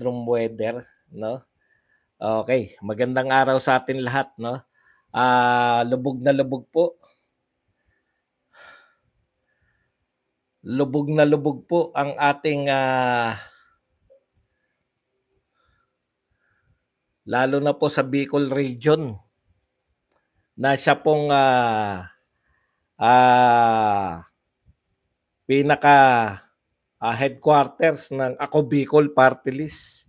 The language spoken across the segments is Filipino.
bedroom weather, no? Okay, magandang araw sa atin lahat, no? Lubog na lubog po. Lubog na lubog po ang ating lalo na po sa Bicol region na siya pong pinaka headquarters ng Ako Bicol Party List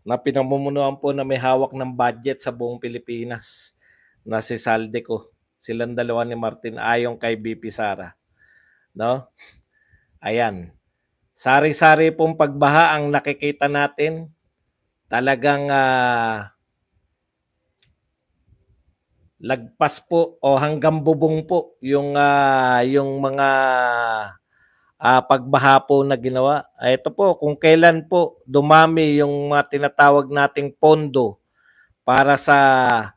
na pinamumunuan po na may hawak ng budget sa buong Pilipinas na si Saldeco. Silang dalawa ni Martin ayon kay BP Sara. No? Ayan. Sari-sari pong pagbaha ang nakikita natin. Talagang lagpas po o hanggang bubong po yung mga pagbaha po na ginawa. Ito po, kung kailan po dumami yung mga tinatawag nating pondo para sa,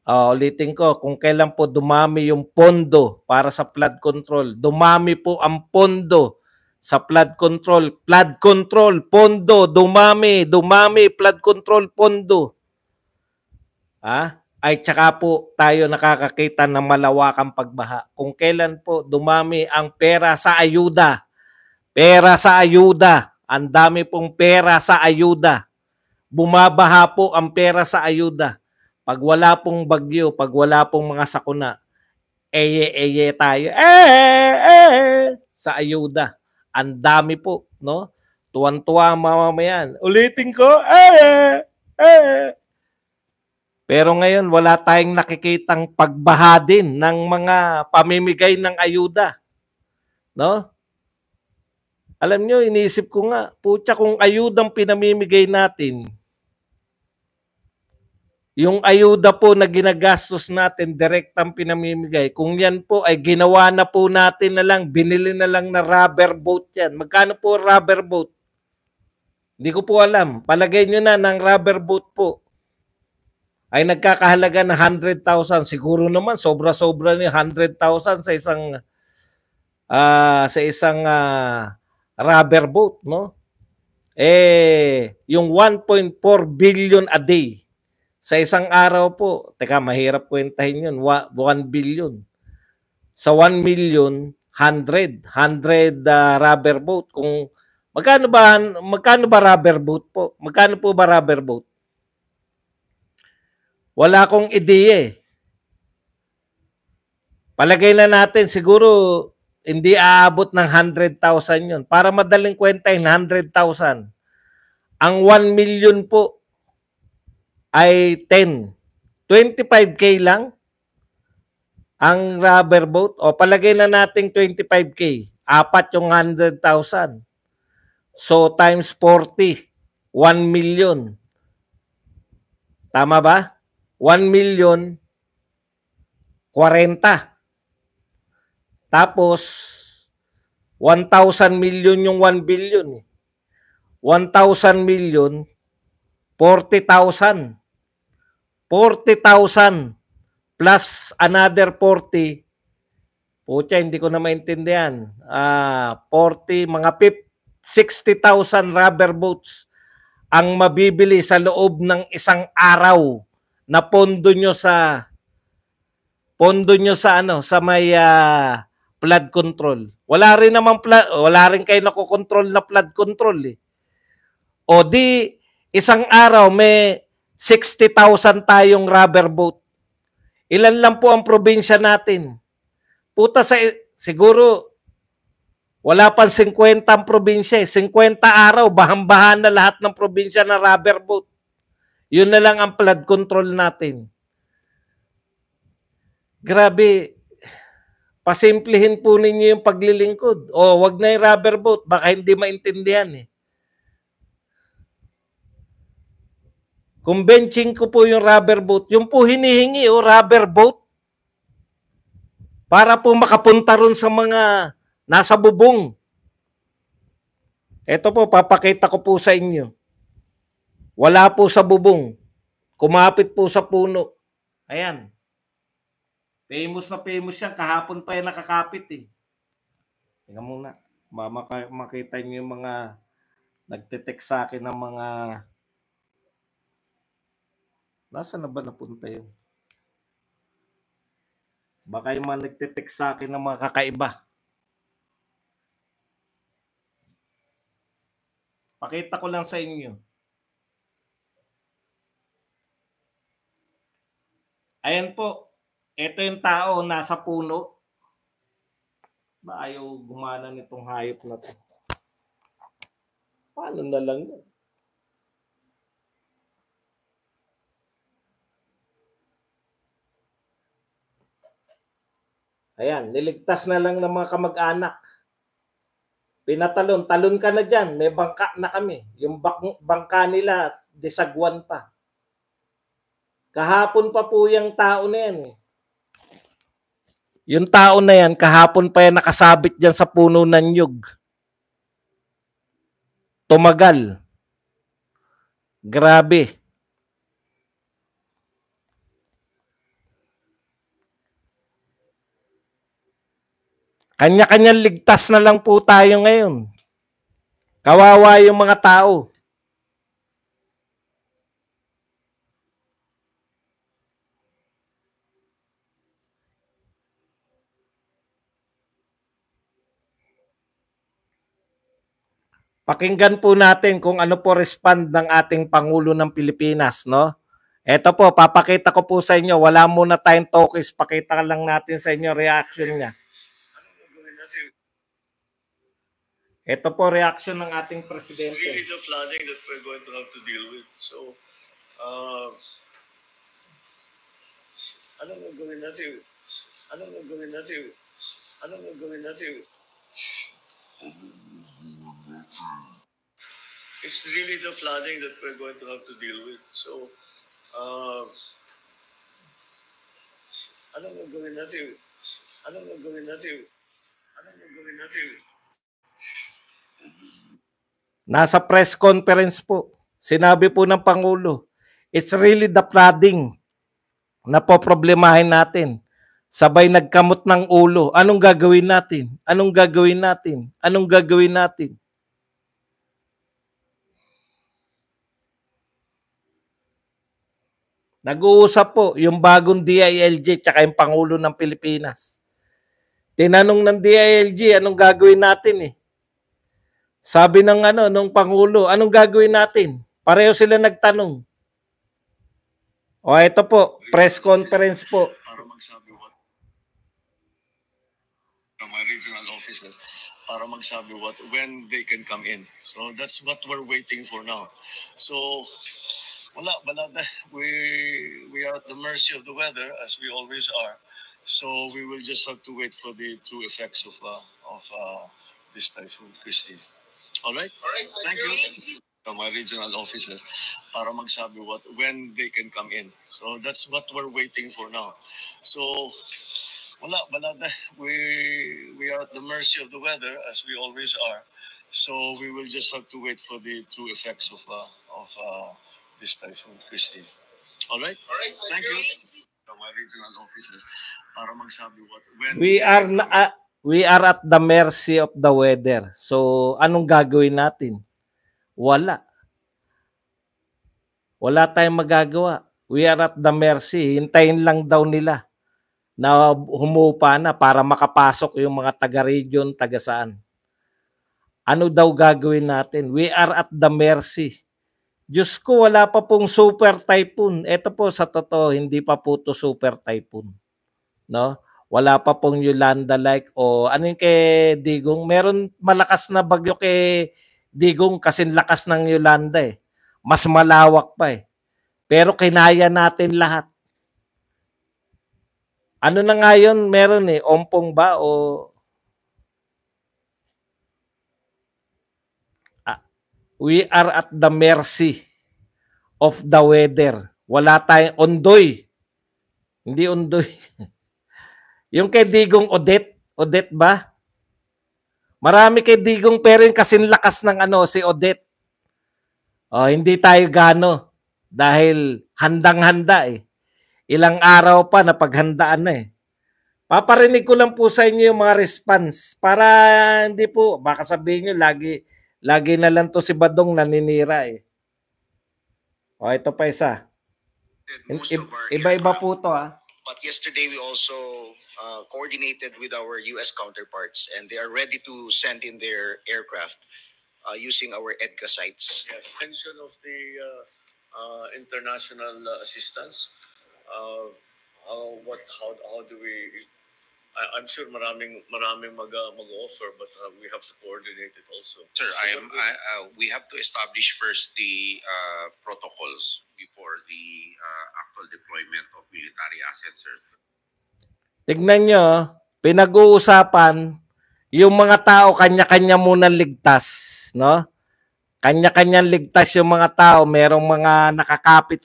ulitin ko, kung kailan po dumami yung pondo para sa flood control. Dumami po ang pondo sa flood control. Flood control, pondo, dumami, flood control, pondo. Ay tsaka po tayo nakakakita ng malawakang pagbaha. Kung kailan po dumami ang pera sa ayuda. Pera sa ayuda. Ang dami pong pera sa ayuda. Bumabaha po ang pera sa ayuda. Pag wala pong bagyo, pag wala pong mga sakuna, eye tayo. Sa ayuda. Ang dami po, no? Tuwan-tuwa ang mamamayan. Ulitin ko, Pero ngayon, wala tayong nakikitang pagbaha din ng mga pamimigay ng ayuda. No? Alam nyo, iniisip ko nga, putya kung ayudang pinamimigay natin, yung ayuda po na ginagastos natin, direktang pinamimigay, kung yan po ay ginawa na po natin na lang, binili na lang na rubber boat yan. Magkano po rubber boat? Hindi ko po alam. Palagay nyo na ng rubber boat po ay nagkakahalaga na 100,000. Siguro naman, sobra-sobra ni 100,000 sa isang rubber boat, no? Yung 1.4 billion a day sa isang araw po. Teka, mahirap kwentahin yun. 1 billion. Sa 1 million, 100 rubber boat. Kung magkano ba rubber boat po? Magkano po ba rubber boat? Wala akong ideya. Palagay na natin siguro hindi aabot ng 100,000 yun. Para madaling kwentahin, 100,000. Ang 1 million po ay 10. 25K lang ang rubber boat. O palagay na natin 25K. Apat yung 100,000. So times 40, 1 million. Tama ba? 1 million, 40. Tapos, 1,000 million yung 1 billion. 1,000 million, 40,000. 40,000 plus another 40. Pucha, hindi ko na maintindihan. 40, mga 60,000 rubber boats ang mabibili sa loob ng isang araw na pondo nyo sa sa may flood control. Wala rin kayo nakokontrol na flood control eh. O di isang araw may 60,000 tayong rubber boat. Ilan lang po ang probinsya natin? Puta siguro wala pang 50 ang probinsya eh. 50 araw, bahang-bahan na lahat ng probinsya na rubber boat. Yun na lang ang flood control natin. Grabe, pasimplihin po ninyo yung paglilingkod. O wag na yung rubber boat, baka hindi maintindihan eh. Kung benching ko po yung rubber boat, yung po hinihingi o rubber boat para po makapunta ron sa mga nasa bubong. Ito po, papakita ko po sa inyo. Wala po sa bubong. Kumapit po sa puno. Ayan. Famous na famous yan. Kahapon pa yan nakakapit eh. Tingnan muna. Makita nyo yung mga Nagte-text sa akin ng mga... Nasaan na ba napunta yun? Baka yung mga nagte-text sa akin ng mga kakaiba. Pakita ko lang sa inyo. Ayan po. Ito yung tao nasa puno. Ba ayaw gumana nitong hayop na to? Paano na lang yun? Ayan, niligtas na lang ng mga kamag-anak. Pinatalon, talon ka na dyan. May bangka na kami. Yung bangka nila, disagwan pa. Kahapon pa po yung tao na yan. Yung tao na yan, kahapon pa yan nakasabit dyan sa puno ng nyug. Tumagal. Grabe. Kanya-kanyang ligtas na lang po tayo ngayon. Kawawa yung mga tao. Pakinggan po natin kung ano po respond ng ating Pangulo ng Pilipinas, no? Ito po, papakita ko po sa inyo. Wala muna tayong talkies. Pakita lang natin sa inyo reaction niya. Ito po reaction ng ating presidente. It's really the flooding that we're going to have to deal with. So, anong gagawin natin? Anong gagawin natin? Anong gagawin natin? It's really the flooding that we're going to have to deal with. So, anong gagawin natin? Anong gagawin natin? Anong gagawin natin? Nasa press conference po, sinabi po ng Pangulo, it's really the flooding na poproblemahin natin. Sabay nagkamot ng ulo. Anong gagawin natin? Anong gagawin natin? Anong gagawin natin? Nag-uusap po yung bagong DILG tsaka yung Pangulo ng Pilipinas. Tinanong ng DILG, anong gagawin natin eh? Sabi ng nung Pangulo, anong gagawin natin? Pareho sila nagtanong. O ito po, press conference po. Para magsabi what? From my regional offices, para magsabi what, when they can come in. So that's what we're waiting for now. So, wala. We are at the mercy of the weather, as we always are. So we will just have to wait for the true effects of this typhoon, Christine. All right. Thank you. From my regional offices, para magsabi what, when they can come in. So that's what we're waiting for now. So, wala. We are at the mercy of the weather, as we always are. So we will just have to wait for the true effects of this typhoon, Christine. All right. Thank you. From my regional offices, para magsabi what, when we are at the mercy of the weather. So, anong gagawin natin? Wala. Wala tayong magagawa. We are at the mercy. Hintayin lang daw nila na humupa na para makapasok yung mga taga-region, taga-saan. Ano daw gagawin natin? We are at the mercy. Diyos ko, wala pa pong super typhoon. Ito po sa totoo, hindi pa po to super typhoon. No? Wala pa pong Yolanda-like o ano yung kay Digong. Meron malakas na bagyo kay Digong kasing lakas ng Yolanda eh. Mas malawak pa eh. Pero kinaya natin lahat. Ano na nga yun? Meron eh. Ompong ba o... We are at the mercy of the weather. Wala tayong ondoy. Hindi ondoy. Yung kay Digong Odette ba? Marami kay Digong pero yung kasing lakas ng si Odette. Hindi tayo gano dahil handang-handa eh. Ilang araw pa na paghandaan na eh. Paparinig ko lang po sa inyo yung mga response para hindi po, baka sabihin nyo lagi Lagi na lang to si Badong naninira eh. O, ito pa isa. Iba-iba po to ha. But yesterday we also coordinated with our US counterparts, and they are ready to send in their aircraft using our EDCA sites. Yeah, extension of the international assistance. How do we? I'm sure maraming mag-offer, but we have to coordinate it also. Sir, we have to establish first the protocols before the actual deployment of military assets, sir. Tignan nyo, pinag-uusapan, yung mga tao kanya-kanya muna ligtas, no? Kanya-kanyang ligtas yung mga tao, merong mga nakakapit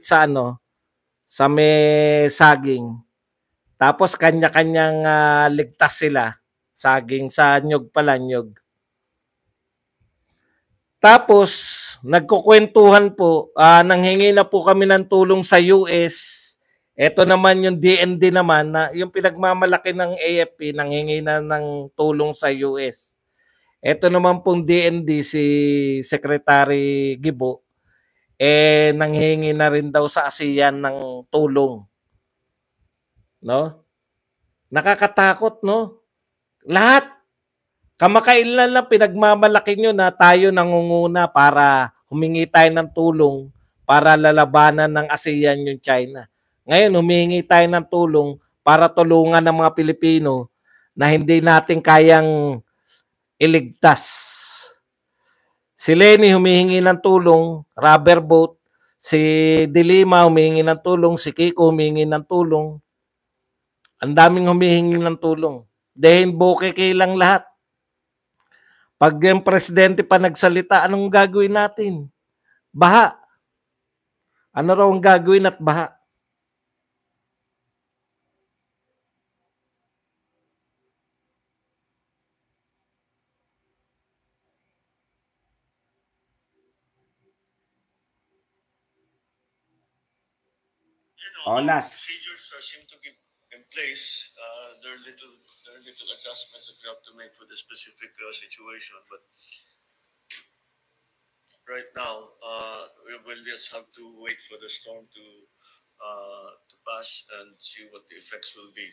sa ano, sa may saging. Tapos kanya-kanyang ligtas sila. Saging sa nyug pala, nyug. Tapos nagkukwentuhan po, nanghingi na po kami ng tulong sa US. Ito naman yung DND naman, na yung pinagmamalaki ng AFP, nanghingi na ng tulong sa US. Ito naman pong DND, si Secretary Gibo, nanghingi na rin daw sa ASEAN ng tulong. No? Nakakatakot, no? Lahat. Kamakailan lang pinagmamalaki nyo na tayo nangunguna para humingi tayo ng tulong para lalabanan ng ASEAN yung China. Ngayon, humingi tayo ng tulong para tulungan ng mga Pilipino na hindi natin kayang iligtas. Si Lenny humihingi ng tulong, rubber boat. Si Dilima humihingi ng tulong, si Kiko humihingi ng tulong. Ang daming humihingi ng tulong. Dahil bukeke lang lahat. Pag yung presidente pa nagsalita, anong gagawin natin? Baha. Ano raw ang gagawin at baha? Last. Procedures seem to be in place. There are little adjustments that we have to make for the specific situation, but right now we will just have to wait for the storm to pass and see what the effects will be.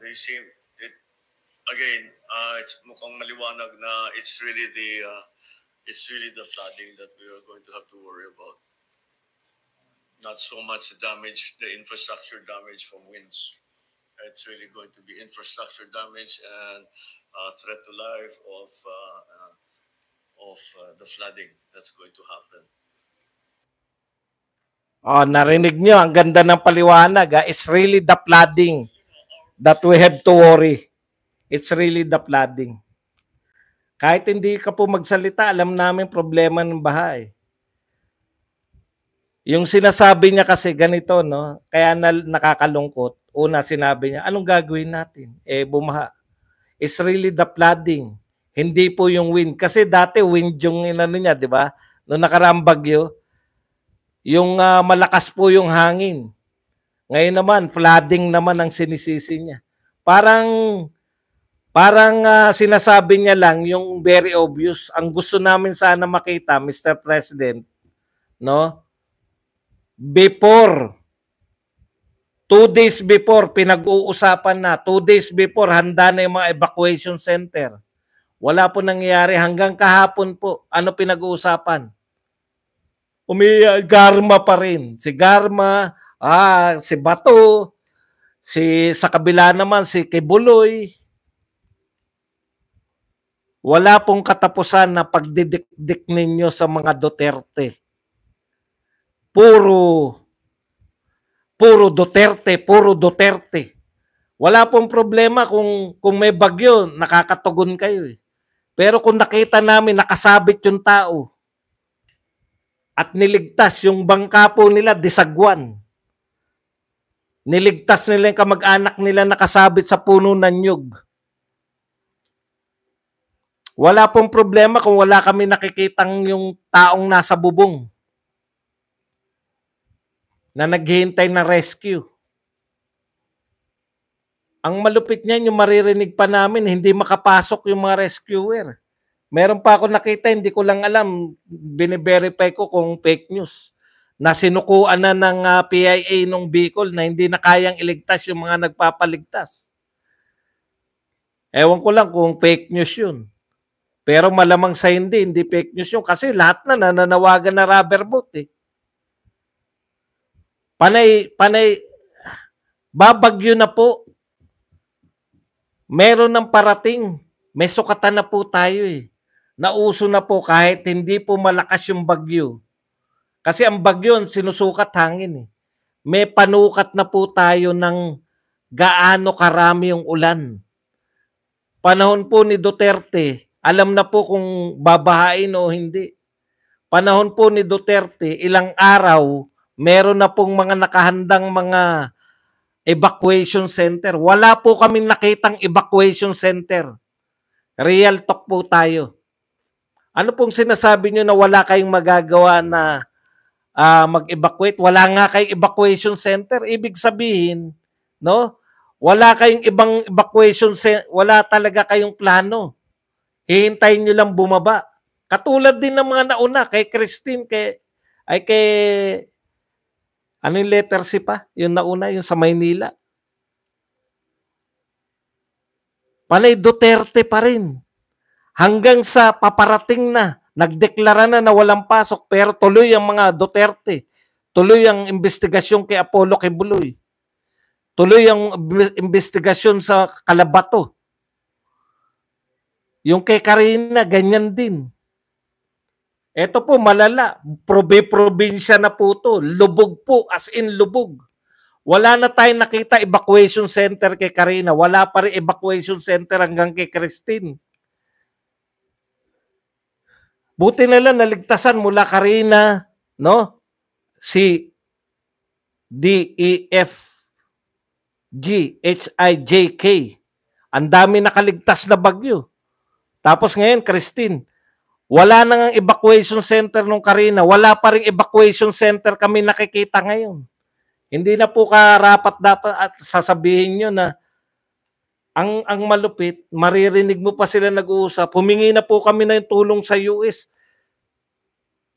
They seem again, it's mukhang maliwanag na it's really the flooding that we are going to have to worry about. Not so much the damage, the infrastructure damage from winds. It's really going to be infrastructure damage and threat to life of the flooding that's going to happen. Narinig nyo, ang ganda ng paliwanag. It's really the flooding that we have to worry. It's really the flooding. Kahit hindi ka po magsalita, alam namin problema ng baha eh. Yung sinasabi niya kasi ganito, no? Kaya nakakalungkot. Una sinabi niya, anong gagawin natin? Bumaha. It's really the flooding. Hindi po yung wind. Kasi dati wind yung inano niya, di ba? Noong nakaraang bagyo, yung malakas po yung hangin. Ngayon naman, flooding naman ang sinisisi niya. Parang sinasabi niya lang yung very obvious. Ang gusto namin sana makita, Mr. President, no? Before, 2 days before, pinag-uusapan na. 2 days before, handa na yung mga evacuation center. Wala po nangyayari. Hanggang kahapon po, ano pinag-uusapan? Garma pa rin. Si Garma, si Bato, sa kabila naman, si Kibuloy. Wala pong katapusan na pagdidikdik ninyo sa mga Duterte. Puro Duterte, puro Duterte. Wala pong problema kung may bagyo, nakakatugon kayo eh. Pero kung nakita namin nakasabit yung tao at niligtas yung bangka po nila, Disagwan. Niligtas nila yung kamag-anak nila nakasabit sa puno ng nyug. Wala pong problema kung wala kami nakikitang yung taong nasa bubong na naghihintay na rescue. Ang malupit niyan, yung maririnig pa namin, hindi makapasok yung mga rescuer. Meron pa ako nakita, hindi ko lang alam, bine-verify ko kung fake news, na sinukuan na ng PIA nung Bicol na hindi na kayang iligtas yung mga nagpapaligtas. Ewan ko lang kung fake news yun. Pero malamang sa hindi fake news yun kasi lahat na nananawagan na rubber boat eh. Panay, babagyo na po. Meron ng parating. May sukatan na po tayo eh. Nauso na po kahit hindi po malakas yung bagyo. Kasi ang bagyo, sinusukat hangin eh. May panukat na po tayo ng gaano karami yung ulan. Panahon po ni Duterte, alam na po kung babahain o hindi. Panahon po ni Duterte, ilang araw, meron na pong mga nakahandang mga evacuation center. Wala po kaming nakitang evacuation center. Real talk po tayo. Ano pong sinasabi nyo na wala kayong magagawa na mag-evacuate? Wala nga kayong evacuation center. Ibig sabihin, no? Wala kayong ibang evacuation center. Wala talaga kayong plano. Hihintayin nyo lang bumaba. Katulad din ng mga nauna, kay Christine, kay ano yung letter C pa? Yung nauna, yung sa Maynila. Panay Duterte pa rin. Hanggang sa paparating na, nagdeklara na walang pasok, pero tuloy ang mga Duterte. Tuloy ang investigasyon kay Apollo Kibuloy. Tuloy ang investigasyon sa Calabato. Yung kay Karina, ganyan din. Ito po, malala. Probinsya na po to. Lubog po, as in lubog. Wala na tayong nakita evacuation center kay Karina. Wala pa rin evacuation center hanggang kay Christine. Buti na lang naligtasan mula Karina, no? Si DEFGHIJK. Ang dami nakaligtas na bagyo. Tapos ngayon, Christine, wala nang evacuation center nung Karina. Wala pa ring evacuation center kami nakikita ngayon. Hindi na po karapat dapat at sasabihin nyo na ang malupit, maririnig mo pa sila nag-uusap. Humingi na po kami ng tulong sa US.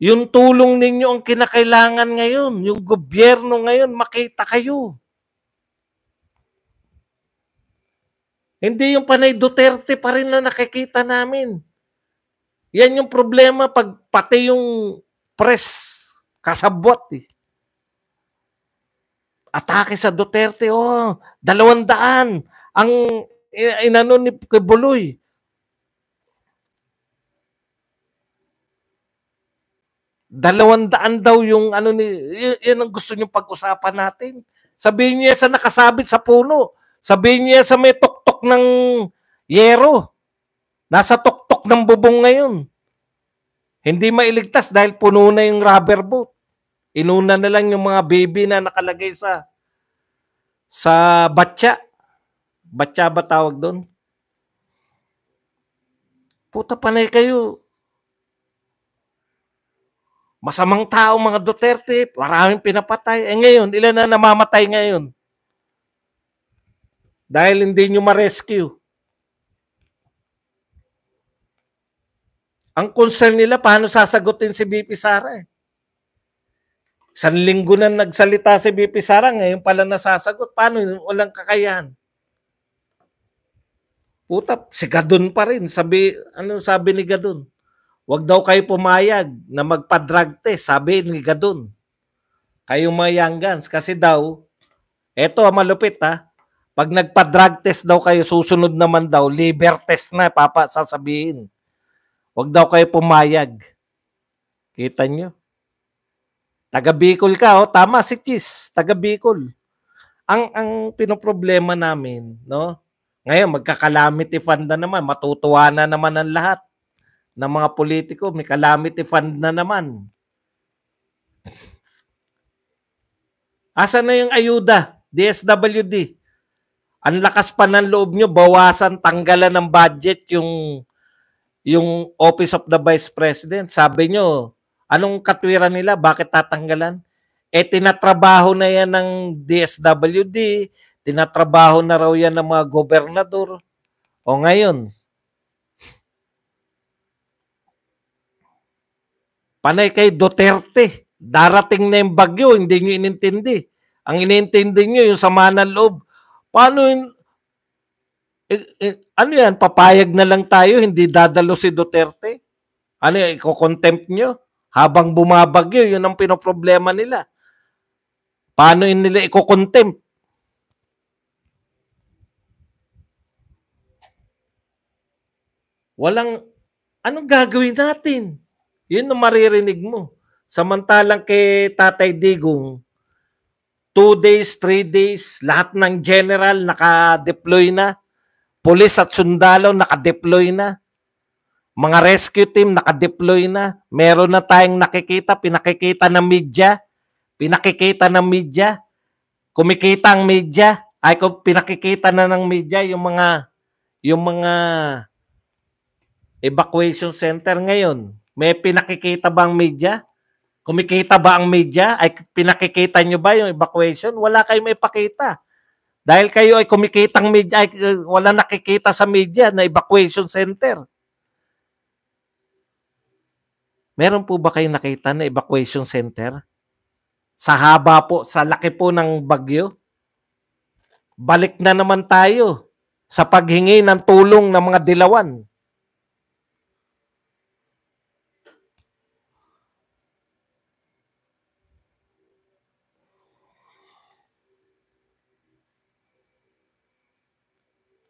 Yung tulong ninyo ang kinakailangan ngayon. Yung gobyerno ngayon, makita kayo. Hindi yung panay Duterte pa rin na nakikita namin. Yan yung problema pag pati yung press kasabwat eh. Atake sa Duterte, 200 ang inano ni Kibuloy. $200 daw yung ano ni, yan ang gusto niyo pag-usapan natin. Sabihin niya sa nakasabit sa puno. Sabihin niya sa may tuktok ng yero. Nasa tuktok ng bubong ngayon. Hindi mailigtas dahil puno na yung rubber boat. Inuna na lang yung mga baby na nakalagay sa batya. Batya ba tawag doon? Puta panay kayo. Masamang tao mga Duterte. Maraming pinapatay. Ngayon, ilan na namamatay ngayon? Dahil hindi nyo ma-rescue. Ang concern nila, paano sasagutin si BP Sara eh? 1 linggo na nagsalita si BP Sara, ngayon pala nasasagot. Paano? Walang kakayahan. Puta, si Gadon pa rin. Ano sabi ni Gadon? Huwag daw kayo pumayag na magpa-drug test, sabi ni Gadon. Kayong mga young guns. Kasi daw, eto malupit ha, pag nagpa-drug test daw kayo, susunod naman daw, liver test na, sasabihin. Huwag daw kayo pumayag. Kita nyo? Taga Bicol ka, tama si Chis, taga Bicol. Ang pinoproblema namin, no? Ngayon, magka-calamity fund na naman, matutuwa na naman ang lahat ng mga politiko, may calamity fund na naman. Asa na yung ayuda? DSWD. Ang lakas pa ng loob nyo, bawasan, tanggalan ng budget yung Office of the Vice President. Sabi nyo, anong katwiran nila? Bakit tatanggalan? Tinatrabaho na yan ng DSWD, Tinatrabaho na raw yan ng mga gobernador. O ngayon, panay kay Duterte. Darating na yung bagyo, hindi nyo inintindi. Ang inintindi nyo, yung sama ng loob. Paano yun? Ano yan? Papayag na lang tayo, hindi dadalo si Duterte? Ano yan? Iko-contempt nyo? Habang bumabagyo, yun ang pinoproblema nila. Paano yun nila iko-contempt? Walang, anong gagawin natin? Yun ang maririnig mo. Samantalang kay Tatay Digong, 2 days, 3 days, lahat ng general naka-deploy na. Pulis at sundalo naka-deploy na. Mga rescue team naka-deploy na. Meron na tayong nakikita, pinakikita ng media. Pinakikita ng media. Kumikita ang media. Ay, pinakikita na ng media yung mga evacuation center ngayon. May pinakikita ba ang media? Kumikita ba ang media? Ay pinakikita nyo ba yung evacuation? Wala kayong may pakita. Dahil kayo ay kumikitang media, ay wala nakikita sa media na evacuation center. Meron po ba kayong nakita na evacuation center? Sa haba po, sa laki po ng bagyo? Balik na naman tayo sa paghingi ng tulong ng mga dilawan.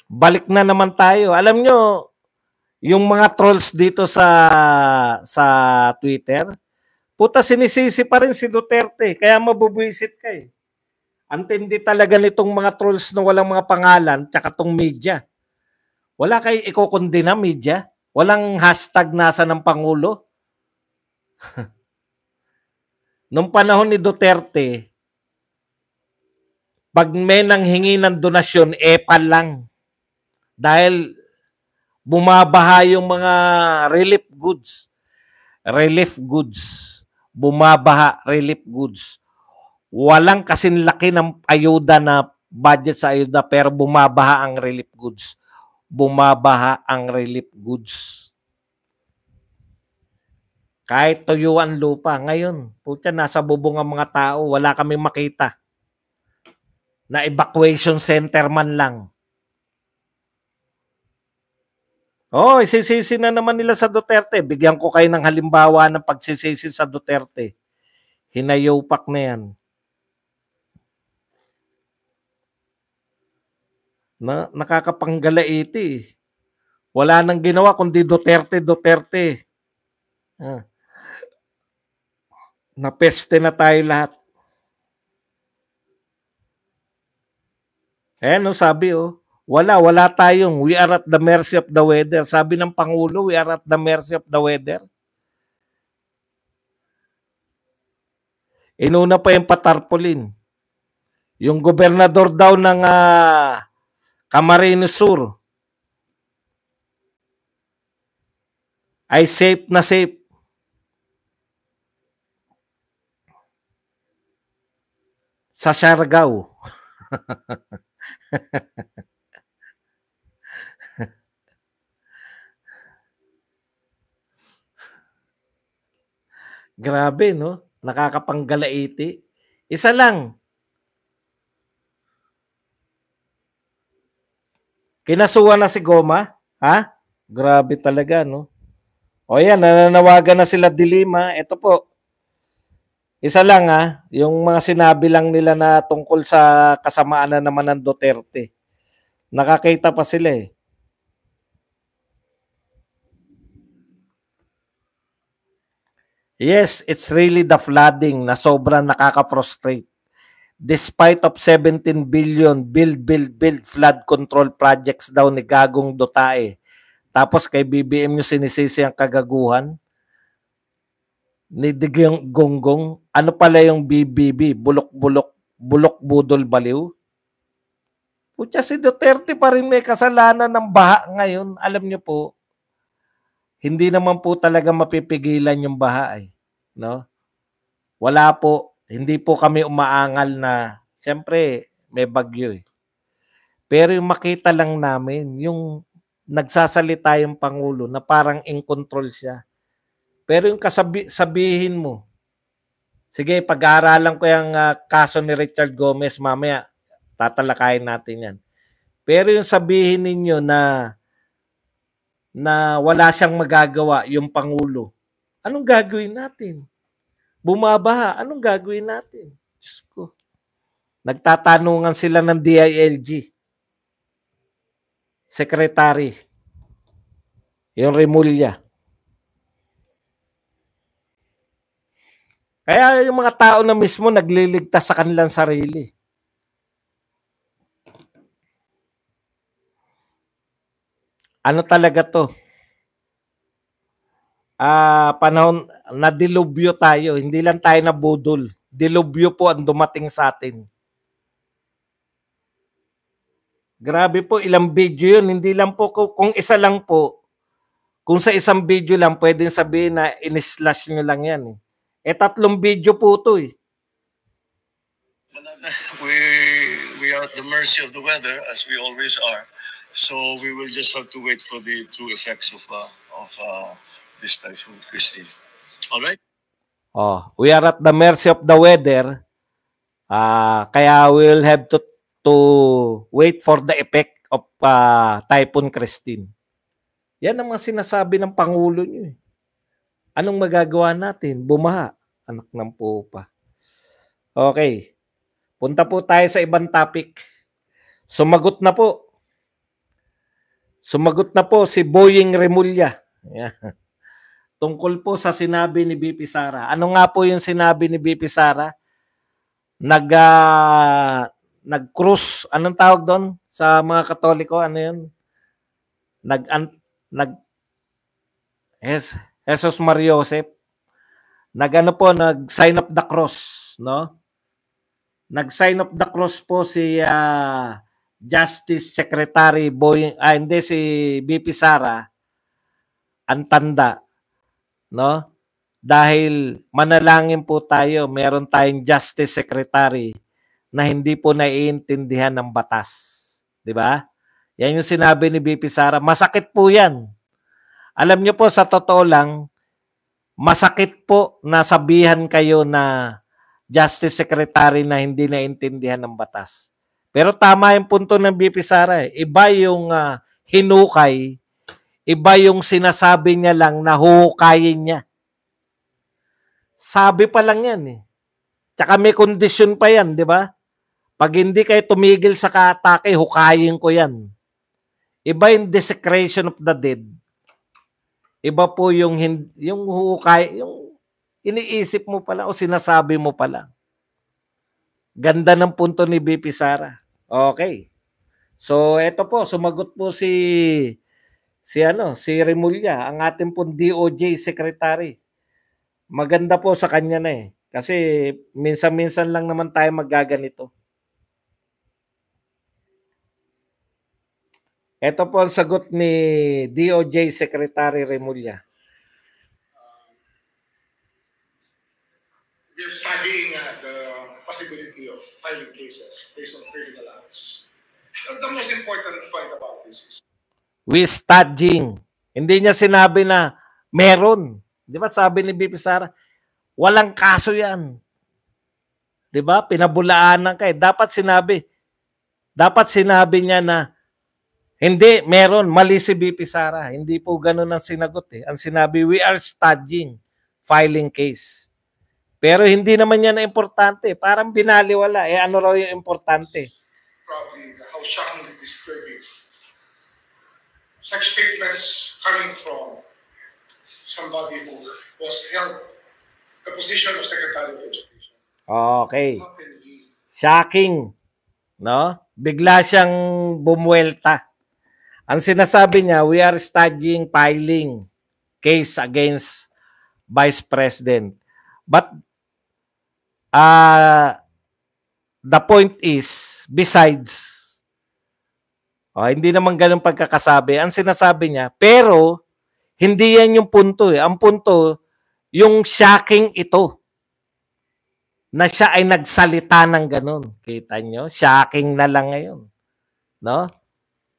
Balik na naman tayo. Alam nyo, yung mga trolls dito sa Twitter, puta sinisisi pa rin si Duterte. Kaya mabubuisit ka eh. Antindi talaga nitong mga trolls na walang mga pangalan tsaka tong media. Wala kayo ikokondena media? Walang hashtag nasa ng Pangulo? Nung panahon ni Duterte, pag may nanghingi ng donasyon, epal lang. Dahil bumabaha yung mga relief goods. Relief goods. Bumabaha relief goods. Walang kasinlaki ng ayuda na budget sa ayuda pero bumabaha ang relief goods. Bumabaha ang relief goods. Kahit tuyuan lupa. Ngayon, putya, nasa bubong ang mga tao. Wala kaming makita. Na evacuation center man lang. Oh, isisisi na naman nila sa Duterte. Bigyan ko kayo ng halimbawa ng pagsisisi sa Duterte. Hinayopak na yan. Nakakapanggalaiti. Wala nang ginawa kundi Duterte. Napeste na tayo lahat. No, sabi wala tayong, we are at the mercy of the weather. Sabi ng Pangulo, we are at the mercy of the weather. Inuna pa yung patarpolin. Yung gobernador daw ng Camarines Sur ay safe na safe. Sa Siargao. Grabe, no? Nakakapanggalaiti. Isa lang. Kinasuhan na si Goma. Ha? Grabe talaga, no? O yan, nananawagan na sila Dilima. Ito po. Isa lang yung mga sinabi lang nila na tungkol sa kasamaan na naman ng Duterte. Nakakita pa sila eh. Yes, it's really the flooding na sobrang nakaka-frustrate. Despite of 17 billion build flood control projects daw ni Gagong Dutae. Tapos kay BBM yung sinisisi ang kagaguhan ni Digong Gonggong. Ano pala yung BBB? Bulok budol baliw? Putya, si Duterte pa rin may kasalanan ng baha ngayon. Alam niyo po, hindi naman po talaga mapipigilan yung baha eh. No? Wala po. Hindi po kami umaangal na, siyempre, may bagyo eh. Pero yung makita lang namin, yung nagsasalita yung Pangulo na parang in control siya. Pero yung sabihin mo, sige, pag-aaralan ko yung kaso ni Richard Gomez mamaya, tatalakayin natin yan. Pero yung sabihin ninyo na wala siyang magagawa yung Pangulo, anong gagawin natin? Bumabaha, anong gagawin natin? Diyos ko. Nagtatanungan sila ng DILG. Secretary. Yung Remulla. Kaya yung mga tao na mismo nagliligtas sa kanilang sarili. Ano talaga to? Panahon na dilubyo tayo. Hindi lang tayo nabudol. Dilubyo po ang dumating sa atin. Grabe po, ilang video yun. Hindi lang po, kung isa lang po, kung sa isang video lang, pwedeng sabihin na in-slash nyo lang yan. Eh 3 video po ito eh. We are at the mercy of the weather, as we always are. So we will just have to wait for the true effects of this typhoon, Christine. All right? We are at the mercy of the weather. Kaya we'll have to wait for the effect of Typhoon Christine. Yan ang mga sinasabi ng Pangulo niyo. Anong magagawa natin? Bumaha. Anak ng pupa. Okay. Punta po tayo sa ibang topic. Sumagot na po. Sumagot na po si Boying Remulla. Tungkol po sa sinabi ni BP Sara. Ano nga po yung sinabi ni BP Sara? Nag-cruise, anong tawag doon sa mga Katoliko? Ano yun? Jesus Mariosep. Nag-sign of the cross, no? Nag-sign of the cross po si Justice Secretary si BP Sara ang tanda, no? Dahil manalangin po tayo, meron tayong Justice Secretary na hindi po naiintindihan ng batas. Di ba? Yan yung sinabi ni BP Sara. Masakit po yan. Alam nyo po, sa totoo lang, masakit po na sabihan kayo na Justice Secretary na hindi naiintindihan ng batas. Pero tama yung punto ng BP Sara. Iba yung hinukay, iba yung sinasabi niya lang na huhukayin niya. Sabi pa lang yan eh. Tsaka may kondisyon pa yan, di ba? Pag hindi kayo tumigil sa kaatake, hukayin ko yan. Iba yung desecration of the dead. Iba po yung hukay, yung iniisip mo pala o sinasabi mo pala. Ganda ng punto ni BP Sara. Okay. So, eto po, sumagot po si Remulla, ang ating pong DOJ Secretary. Maganda po sa kanya na eh. Kasi minsan-minsan lang naman tayo magaganito. Ito po ang sagot ni DOJ Secretary Remulla. We are studying the possibility of filing cases based on criminal acts. The most important point about this is we studying. Hindi niya sinabi na meron. Di ba sabi ni BP Sara, walang kaso yan. Di ba? Pinabulaanan kayo. Dapat sinabi niya na hindi, meron. Mali si BP Sara. Hindi po ganun ang sinagot eh. Ang sinabi, we are studying filing case. Pero hindi naman yan na importante. Parang binaliwala. Eh ano raw yung importante? probably how shockingly disturbing. Such statements coming from somebody who was held the position of Secretary of Education. Okay. How can we Shocking. No? Bigla siyang bumuelta. Ang sinasabi niya, we are studying filing case against Vice President. But the point is, besides, hindi naman ganun pagkakasabi. Ang sinasabi niya, pero hindi yan yung punto eh. Ang punto, yung shocking ito. Na siya ay nagsalita ng ganun. Kita nyo? Shocking na lang ngayon. no?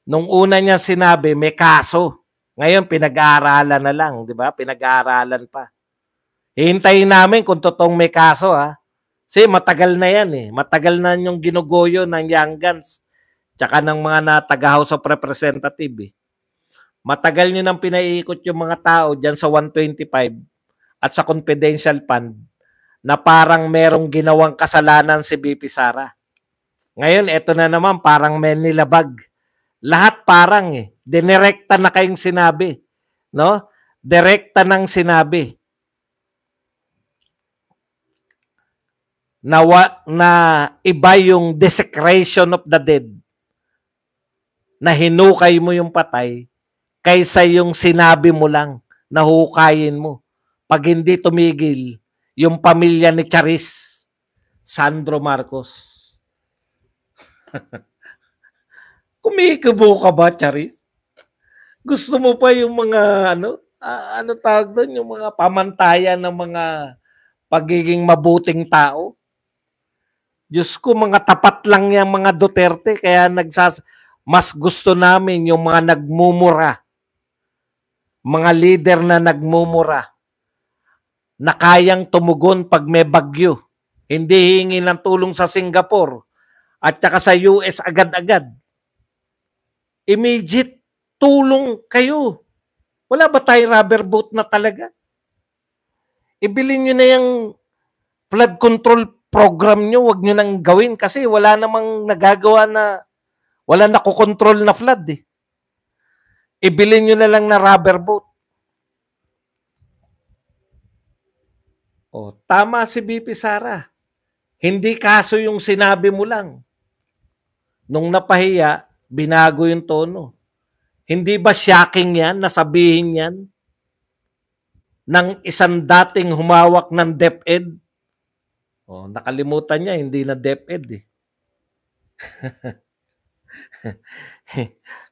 Nung una niya sinabi, may kaso. Ngayon, pinag-aaralan na lang, di ba? Pinag-aaralan pa. Hihintayin namin kung totoong may kaso, ha? Kasi matagal na yan, eh. Matagal na yung ginugoyo ng Young Guns tsaka ng mga taga-House of Representative, eh. Matagal nyo nang pinaiikot yung mga tao dyan sa 125 at sa confidential fund na parang merong ginawang kasalanan si BP Sara. Ngayon, eto na naman, parang may nilabag. Lahat parang dinirekta na kayong sinabi. No? Direkta ng sinabi. Na iba yung desecration of the dead. Na hinukay mo yung patay kaysa yung sinabi mo lang na hukayin mo. Pag hindi tumigil yung pamilya ni Charis Sandro Marcos. Kumikibo ka ba, Charis? Gusto mo pa yung mga ano tawag doon, yung mga pamantayan ng mga pagiging mabuting tao? Diyos ko, mga tapat lang yung mga Duterte, kaya mas gusto namin yung mga nagmumura. Mga leader na nagmumura. Na kayang tumugon pag may bagyo. Hindi hingi ng tulong sa Singapore at saka sa US agad-agad. Immediate tulong kayo. Wala ba tayong rubber boat na talaga? Ibilin nyo na yung flood control program nyo, wag nyo nang gawin kasi wala namang nagagawa na, wala nakokontrol na flood, eh. Ibilin nyo na lang na rubber boat. O, tama si BP Sara. Hindi kaso yung sinabi mo lang. Nung napahiya, binago yung tono. Hindi ba shocking yan, nasabihin yan ng isang dating humawak ng DepEd? O, nakalimutan niya, hindi na DepEd, eh.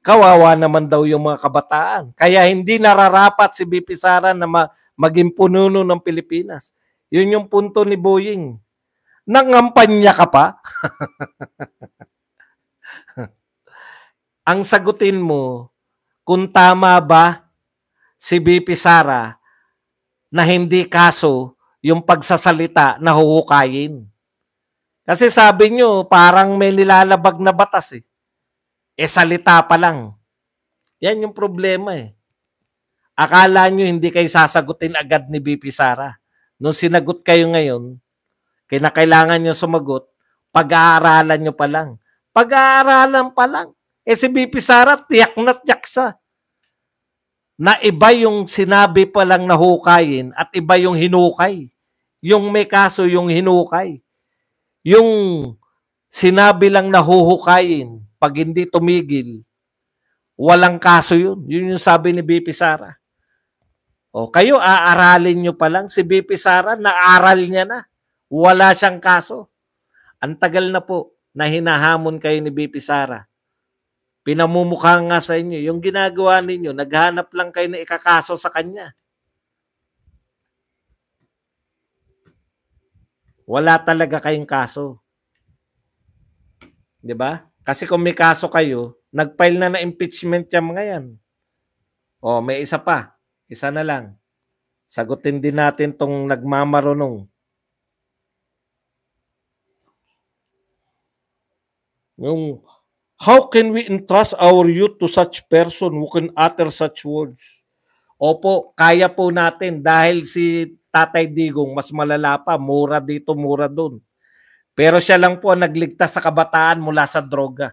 Kawawa naman daw yung mga kabataan. Kaya hindi nararapat si BP Sara na maging pununo ng Pilipinas. Yun yung punto ni Boying. Nangampanya ka pa? Ang sagutin mo, kung tama ba si BP Sara na hindi kaso yung pagsasalita na huhukayin. Kasi sabi nyo, parang may nilalabag na batas, eh. Salita pa lang. Yan yung problema, eh. Akala nyo hindi kayo sasagutin agad ni BP Sara. Nung sinagot kayo ngayon, kinakailangan nyo sumagot, pag-aaralan nyo pa lang. Pag-aaralan pa lang. Si BP Sara, tiyak na tiyak sa. Na iba yung sinabi pa lang na hukayin at iba yung hinukay. Yung may kaso yung hinukay. Yung sinabi lang na huhukayin, pag hindi tumigil, walang kaso yun. Yun yung sabi ni BP Sara. O kayo, aaralin nyo pa lang. Si BP Sara, naaral niya na. Wala siyang kaso. Ang tagal na po na hinahamon kayo ni BP Sara. Pinamumukha nga sa inyo. Yung ginagawa ninyo, naghanap lang kayo na ikakaso sa kanya. Wala talaga kayong kaso. 'Di ba? Kasi kung may kaso kayo, nag-file na impeachment yung mga yan. O, may isa pa. Isa na lang. Sagutin din natin tong nagmamarunong. Yung, how can we entrust our youth to such person who can utter such words? Opo, kaya po natin dahil si Tatay Digong mas malala pa, mura dito, mura doon. Pero siya lang po ang nagligtas sa kabataan mula sa droga.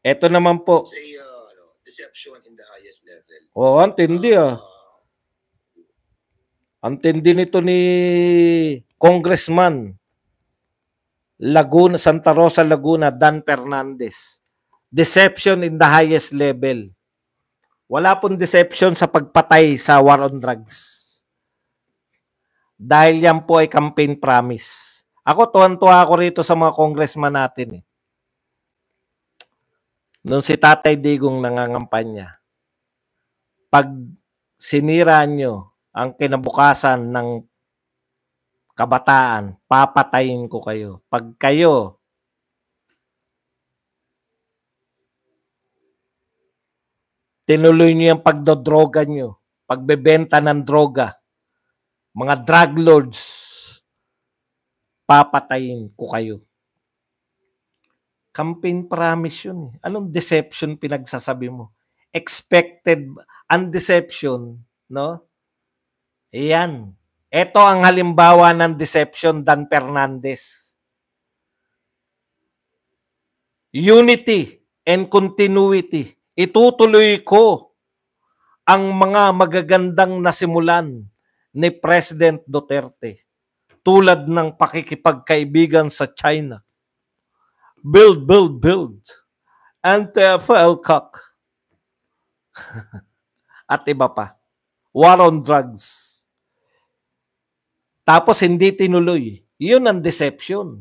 Ito naman po. It's a deception in the highest level. Oh, antindi Antindi nito ni Congressman Laguna, Santa Rosa, Laguna, Dan Fernandez. Deception in the highest level. Wala pong deception sa pagpatay sa war on drugs. Dahil yan po ay campaign promise. Ako, tuwan-tuwa ako rito sa mga congressman natin, eh. Nung si Tatay Digong nangangampanya, pag sinira nyo ang kinabukasan ng kabataan, papatayin ko kayo. Pag kayo tinuloy nyo yung pagdodroga nyo, pagbebenta ng droga, mga drug lords, papatayin ko kayo. Campaign promise yun. Anong deception pinagsasabi mo? Expected and deception, no? Iyan. Ito ang halimbawa ng deception, Dan Fernandez. Unity and continuity. Itutuloy ko ang mga magagandang nasimulan ni President Duterte tulad ng pakikipagkaibigan sa China. Build, build, build. Anti-Falcock. At iba pa. War on drugs. Tapos hindi tinuloy. Yun ang deception.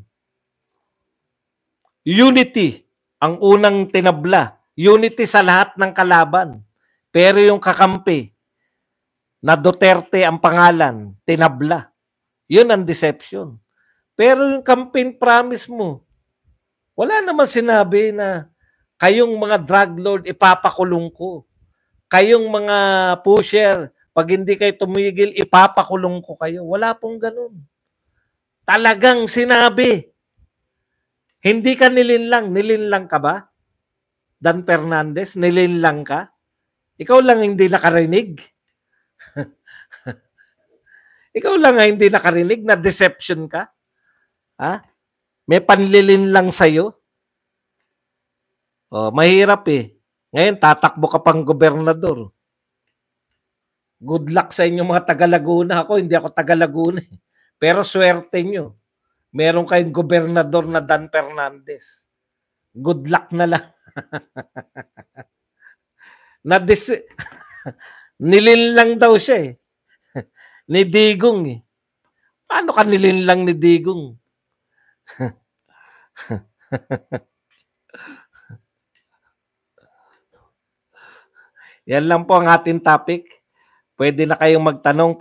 Unity ang unang tinabla. Unity sa lahat ng kalaban. Pero yung kakampi na Duterte ang pangalan, tinabla. Yun ang deception. Pero yung campaign promise mo, wala naman sinabi na kayong mga drug lord ipapakulong ko. Kayong mga pusher, pag hindi kayo tumigil, ipapakulong ko kayo. Wala pong ganun. Talagang sinabi. Hindi ka nilinlang. Nilinlang ka ba? Dan Fernandez, nilinlang ka? Ikaw lang hindi nakarinig. Ikaw lang hindi nakarinig na deception ka. Ha? May panlilinlang sa'yo. Oh, mahirap eh. Ngayon, tatakbo ka pang gobernador. Good luck sa inyo mga taga-Laguna. Ako, hindi ako taga-Laguna. Pero swerte nyo. Meron kayong gobernador na Dan Fernandez. Good luck na lang. Nilinlang daw siya eh. Ni Digong eh. Paano ka nilinlang ni Digong? Yan lang po ang ating topic. Pwede na kayong magtanong.